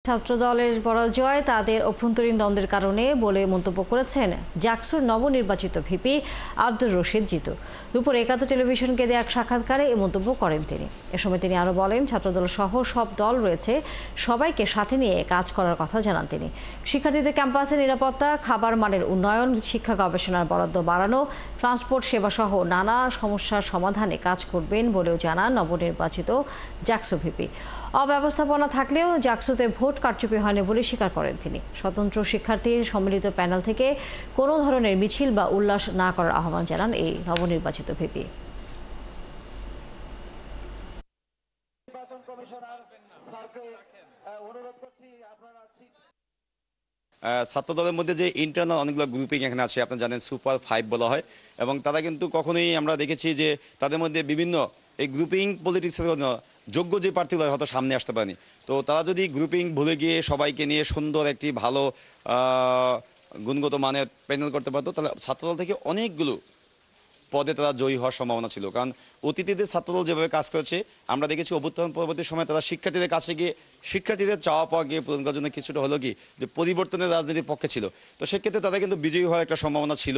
ছাত্রদলের পরাজয় তাদের অভ্যন্তরীণ দ্বন্দ্বের কারণে বলে মন্তব্য করেছেন জাকসুর নবনির্বাচিত ভিপি আব্দুর রশিদ জিতু। দুপুরে একাত্তর টেলিভিশনকে দেয়া এক সাক্ষাৎকারে এ মন্তব্য করেন তিনি। এ সময় তিনি আরও বলেন, ছাত্রদল সহ সব দল রয়েছে, সবাইকে সাথে নিয়ে কাজ করার কথা জানান তিনি। শিক্ষার্থীদের ক্যাম্পাসের নিরাপত্তা, খাবার মানের উন্নয়ন, শিক্ষা গবেষণার বরাদ্দ বাড়ানো, ট্রান্সপোর্ট সেবা সহ নানা সমস্যার সমাধানে কাজ করবেন বলেও জানান নবনির্বাচিত জাকসু ভিপি। অব্যবস্থাপনা থাকলেও জাকসুতে ভোট কারচুপি হয়নি বলে স্বীকার করেন তিনি। স্বতন্ত্র শিক্ষার্থীর সম্মিলিত প্যানেল থেকে কোনো ধরনের মিছিল বা উল্লাস না করার আহ্বান জানান এই নবনির্বাচিত ভিপি। ছাত্রদলের মধ্যে যে ইন্টারনাল অনেকগুলো গ্রুপিং এখানে আছে, আপনারা জানেন সুপার 5 বলা হয়, এবং তারা কিন্তু কখনোই আমরা দেখেছি যে তাদের মধ্যে বিভিন্ন এই গ্রুপিং পলিটিক্সের যোগ্য যে প্রার্থীরা হয়তো সামনে আসতে পারেনি। তো তারা যদি গ্রুপিং ভুলে গিয়ে সবাইকে নিয়ে সুন্দর একটি ভালো গুণগত মানের প্যানেল করতে পারতো, তাহলে ছাত্রদল থেকে অনেকগুলো পদে তারা জয়ী হওয়ার সম্ভাবনা ছিল। কারণ অতীতে ছাত্রদল যেভাবে কাজ করেছে আমরা দেখেছি, অভ্যুত্থান পরবর্তী সময় তারা শিক্ষার্থীদের কাছে গিয়ে শিক্ষার্থীদের চাওয়া পাওয়া গিয়ে পূরণ করার জন্য কিছুটা হলো কি যে পরিবর্তনের রাজনীতির পক্ষে ছিল। তো সেক্ষেত্রে তারা কিন্তু বিজয়ী হওয়ার একটা সম্ভাবনা ছিল।